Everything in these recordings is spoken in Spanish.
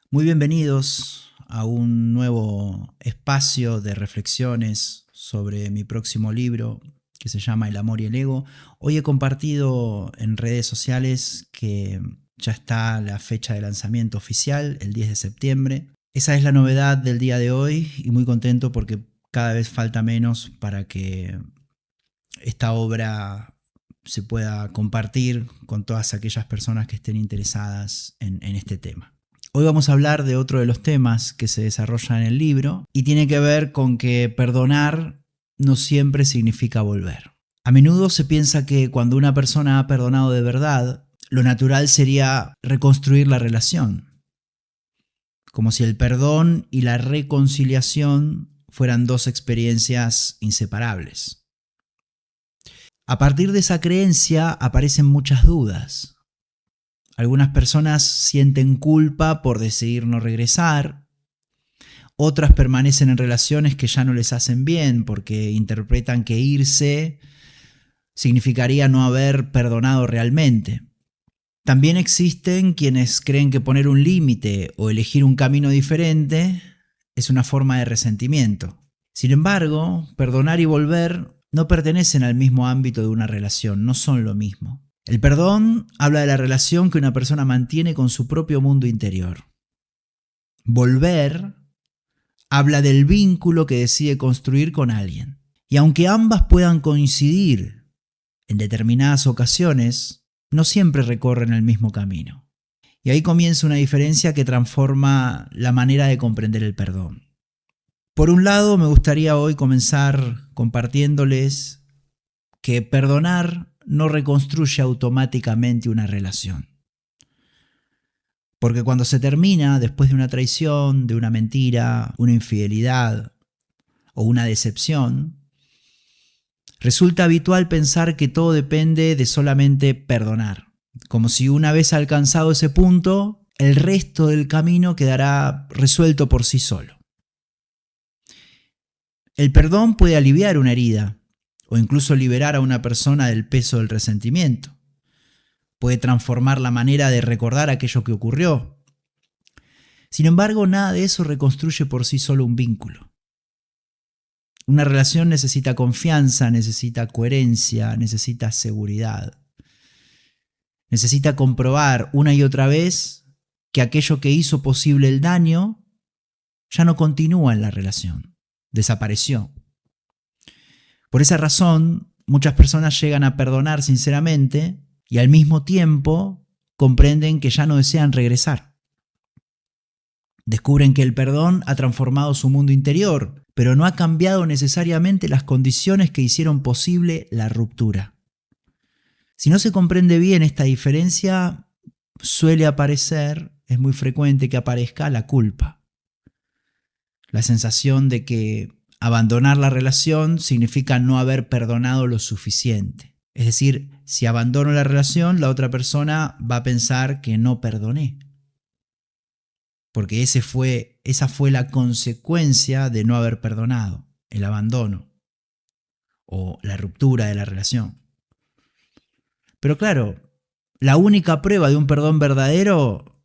Muy bienvenidos a un nuevo espacio de reflexiones sobre mi próximo libro que se llama El amor y el ego. Hoy he compartido en redes sociales que ya está la fecha de lanzamiento oficial, el 10 de septiembre. Esa es la novedad del día de hoy y muy contento porque cada vez falta menos para que esta obra se pueda compartir con todas aquellas personas que estén interesadas en este tema. Hoy vamos a hablar de otro de los temas que se desarrolla en el libro y tiene que ver con que perdonar no siempre significa volver. A menudo se piensa que cuando una persona ha perdonado de verdad, lo natural sería reconstruir la relación, como si el perdón y la reconciliación fueran dos experiencias inseparables. A partir de esa creencia aparecen muchas dudas. Algunas personas sienten culpa por decidir no regresar. Otras permanecen en relaciones que ya no les hacen bien porque interpretan que irse significaría no haber perdonado realmente. También existen quienes creen que poner un límite o elegir un camino diferente es una forma de resentimiento. Sin embargo, perdonar y volver no pertenecen al mismo ámbito de una relación, no son lo mismo. El perdón habla de la relación que una persona mantiene con su propio mundo interior. Volver habla del vínculo que decide construir con alguien. Y aunque ambas puedan coincidir en determinadas ocasiones, no siempre recorren el mismo camino. Y ahí comienza una diferencia que transforma la manera de comprender el perdón. Por un lado, me gustaría hoy comenzar compartiéndoles que perdonar no reconstruye automáticamente una relación. Porque cuando se termina, después de una traición, de una mentira, una infidelidad o una decepción, resulta habitual pensar que todo depende de solamente perdonar. Como si una vez alcanzado ese punto, el resto del camino quedará resuelto por sí solo. El perdón puede aliviar una herida o incluso liberar a una persona del peso del resentimiento. Puede transformar la manera de recordar aquello que ocurrió. Sin embargo, nada de eso reconstruye por sí solo un vínculo. Una relación necesita confianza, necesita coherencia, necesita seguridad. Necesita comprobar una y otra vez que aquello que hizo posible el daño ya no continúa en la relación, desapareció. Por esa razón, muchas personas llegan a perdonar sinceramente y al mismo tiempo comprenden que ya no desean regresar. Descubren que el perdón ha transformado su mundo interior, pero no ha cambiado necesariamente las condiciones que hicieron posible la ruptura. Si no se comprende bien esta diferencia, suele aparecer, es muy frecuente que aparezca la culpa. La sensación de que abandonar la relación significa no haber perdonado lo suficiente. Es decir, si abandono la relación, la otra persona va a pensar que no perdoné. Porque esa fue la consecuencia de no haber perdonado, el abandono o la ruptura de la relación. Pero claro, la única prueba de un perdón verdadero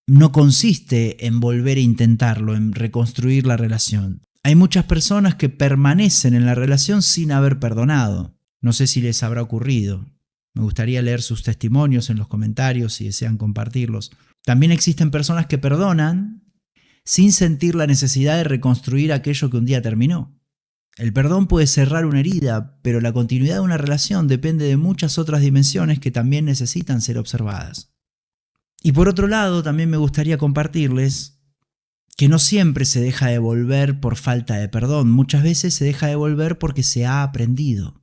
no consiste en volver a intentarlo, en reconstruir la relación. Hay muchas personas que permanecen en la relación sin haber perdonado. No sé si les habrá ocurrido. Me gustaría leer sus testimonios en los comentarios si desean compartirlos. También existen personas que perdonan sin sentir la necesidad de reconstruir aquello que un día terminó. El perdón puede cerrar una herida, pero la continuidad de una relación depende de muchas otras dimensiones que también necesitan ser observadas. Y por otro lado, también me gustaría compartirles que no siempre se deja de volver por falta de perdón. Muchas veces se deja de volver porque se ha aprendido.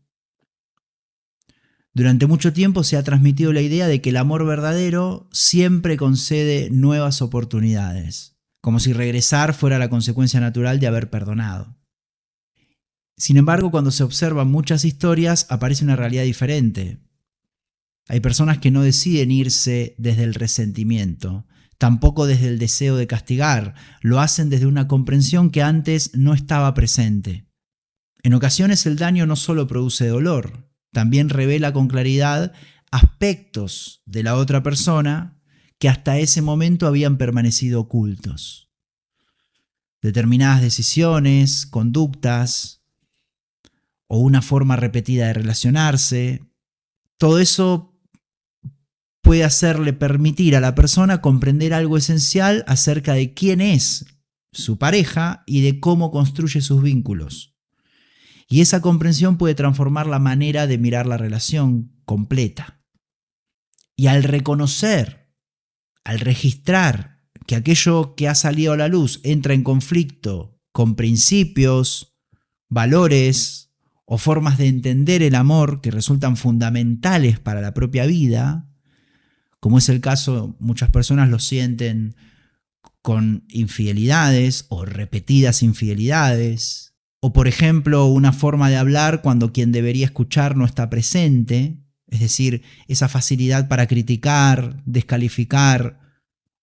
Durante mucho tiempo se ha transmitido la idea de que el amor verdadero siempre concede nuevas oportunidades, como si regresar fuera la consecuencia natural de haber perdonado. Sin embargo, cuando se observan muchas historias, aparece una realidad diferente. Hay personas que no deciden irse desde el resentimiento, tampoco desde el deseo de castigar, lo hacen desde una comprensión que antes no estaba presente. En ocasiones el daño no solo produce dolor, también revela con claridad aspectos de la otra persona que hasta ese momento habían permanecido ocultos. Determinadas decisiones, conductas o una forma repetida de relacionarse, todo eso puede hacerle permitir a la persona comprender algo esencial acerca de quién es su pareja y de cómo construye sus vínculos. Y esa comprensión puede transformar la manera de mirar la relación completa. Y al reconocer, al registrar que aquello que ha salido a la luz entra en conflicto con principios, valores o formas de entender el amor que resultan fundamentales para la propia vida, como es el caso, muchas personas lo sienten con infidelidades o repetidas infidelidades, o por ejemplo una forma de hablar cuando quien debería escuchar no está presente, es decir, esa facilidad para criticar, descalificar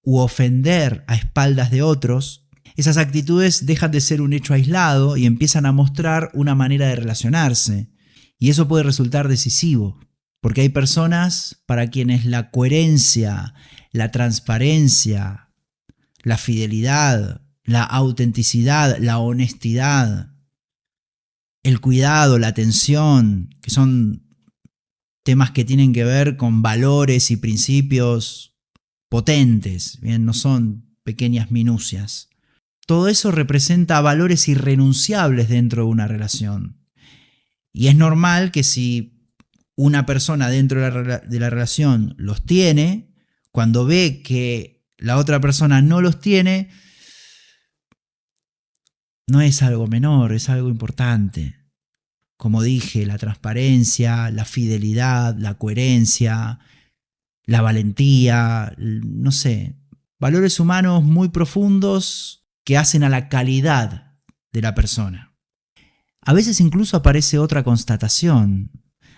u ofender a espaldas de otros. Esas actitudes dejan de ser un hecho aislado y empiezan a mostrar una manera de relacionarse, y eso puede resultar decisivo. Porque hay personas para quienes la coherencia, la transparencia, la fidelidad, la autenticidad, la honestidad, el cuidado, la atención, que son temas que tienen que ver con valores y principios potentes, bien, no son pequeñas minucias. Todo eso representa valores irrenunciables dentro de una relación. Y es normal que si una persona dentro de la relación los tiene, cuando ve que la otra persona no los tiene, no es algo menor, es algo importante. Como dije, la transparencia, la fidelidad, la coherencia, la valentía, no sé, valores humanos muy profundos que hacen a la calidad de la persona. A veces incluso aparece otra constatación.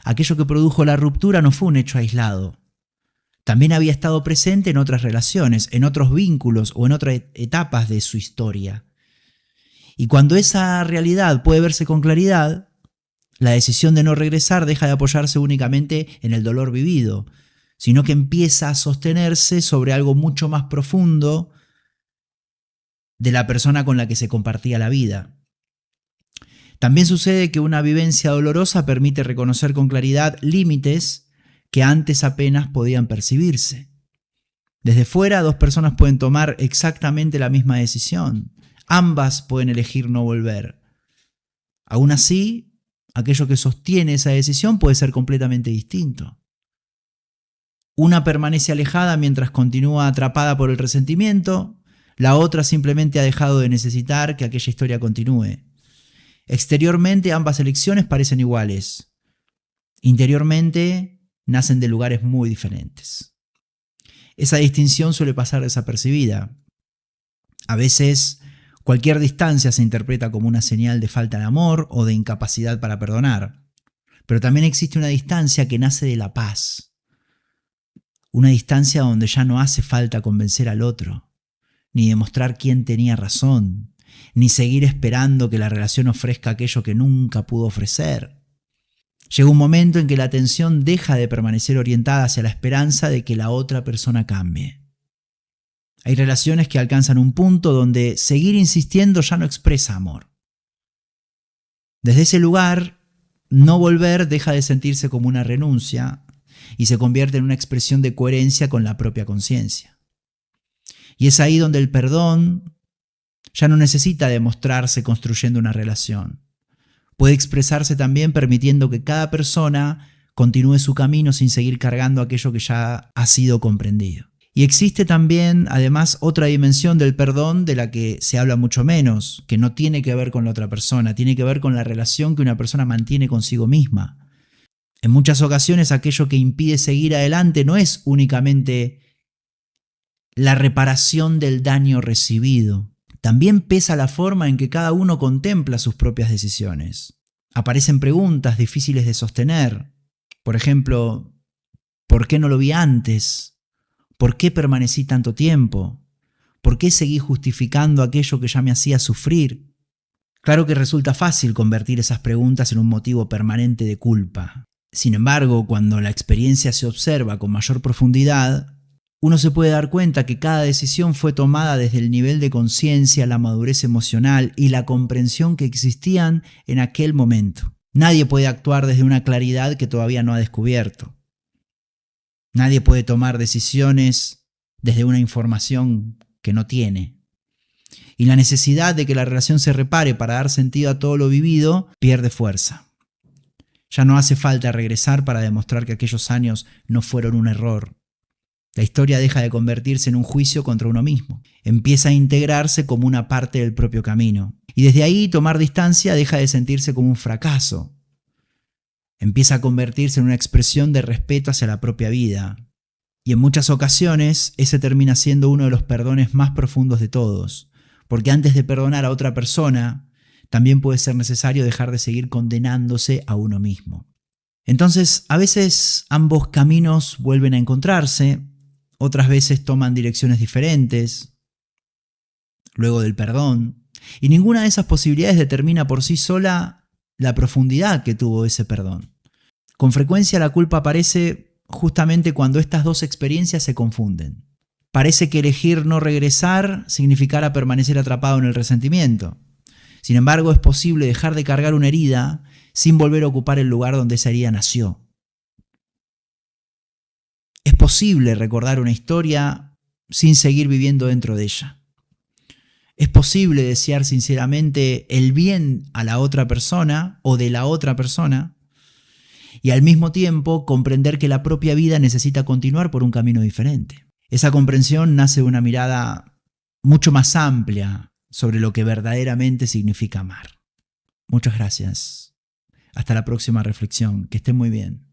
Aquello que produjo la ruptura no fue un hecho aislado. También había estado presente en otras relaciones, en otros vínculos o en otras etapas de su historia. Y cuando esa realidad puede verse con claridad, la decisión de no regresar deja de apoyarse únicamente en el dolor vivido, sino que empieza a sostenerse sobre algo mucho más profundo de la persona con la que se compartía la vida. También sucede que una vivencia dolorosa permite reconocer con claridad límites que antes apenas podían percibirse. Desde fuera, dos personas pueden tomar exactamente la misma decisión. Ambas pueden elegir no volver. Aún así, aquello que sostiene esa decisión puede ser completamente distinto. Una permanece alejada mientras continúa atrapada por el resentimiento, la otra simplemente ha dejado de necesitar que aquella historia continúe. Exteriormente ambas elecciones parecen iguales. Interiormente nacen de lugares muy diferentes. Esa distinción suele pasar desapercibida. A veces cualquier distancia se interpreta como una señal de falta de amor o de incapacidad para perdonar. Pero también existe una distancia que nace de la paz. Una distancia donde ya no hace falta convencer al otro, ni demostrar quién tenía razón, ni seguir esperando que la relación ofrezca aquello que nunca pudo ofrecer. Llega un momento en que la atención deja de permanecer orientada hacia la esperanza de que la otra persona cambie. Hay relaciones que alcanzan un punto donde seguir insistiendo ya no expresa amor. Desde ese lugar, no volver deja de sentirse como una renuncia y se convierte en una expresión de coherencia con la propia conciencia. Y es ahí donde el perdón ya no necesita demostrarse construyendo una relación. Puede expresarse también permitiendo que cada persona continúe su camino sin seguir cargando aquello que ya ha sido comprendido. Y existe también, además, otra dimensión del perdón de la que se habla mucho menos, que no tiene que ver con la otra persona, tiene que ver con la relación que una persona mantiene consigo misma. En muchas ocasiones aquello que impide seguir adelante no es únicamente la reparación del daño recibido. También pesa la forma en que cada uno contempla sus propias decisiones. Aparecen preguntas difíciles de sostener. Por ejemplo, ¿por qué no lo vi antes? ¿Por qué permanecí tanto tiempo? ¿Por qué seguí justificando aquello que ya me hacía sufrir? Claro que resulta fácil convertir esas preguntas en un motivo permanente de culpa. Sin embargo, cuando la experiencia se observa con mayor profundidad, uno se puede dar cuenta que cada decisión fue tomada desde el nivel de conciencia, la madurez emocional y la comprensión que existían en aquel momento. Nadie puede actuar desde una claridad que todavía no ha descubierto. Nadie puede tomar decisiones desde una información que no tiene. Y la necesidad de que la relación se repare para dar sentido a todo lo vivido pierde fuerza. Ya no hace falta regresar para demostrar que aquellos años no fueron un error. La historia deja de convertirse en un juicio contra uno mismo. Empieza a integrarse como una parte del propio camino. Y desde ahí tomar distancia deja de sentirse como un fracaso. Empieza a convertirse en una expresión de respeto hacia la propia vida. Y en muchas ocasiones ese termina siendo uno de los perdones más profundos de todos. Porque antes de perdonar a otra persona, también puede ser necesario dejar de seguir condenándose a uno mismo. Entonces, a veces ambos caminos vuelven a encontrarse, otras veces toman direcciones diferentes, luego del perdón, y ninguna de esas posibilidades determina por sí sola la profundidad que tuvo ese perdón. Con frecuencia la culpa aparece justamente cuando estas dos experiencias se confunden. Parece que elegir no regresar significara permanecer atrapado en el resentimiento. Sin embargo, es posible dejar de cargar una herida sin volver a ocupar el lugar donde esa herida nació. Es posible recordar una historia sin seguir viviendo dentro de ella. Es posible desear sinceramente el bien a la otra persona o de la otra persona y al mismo tiempo comprender que la propia vida necesita continuar por un camino diferente. Esa comprensión nace de una mirada mucho más amplia sobre lo que verdaderamente significa amar. Muchas gracias. Hasta la próxima reflexión. Que estén muy bien.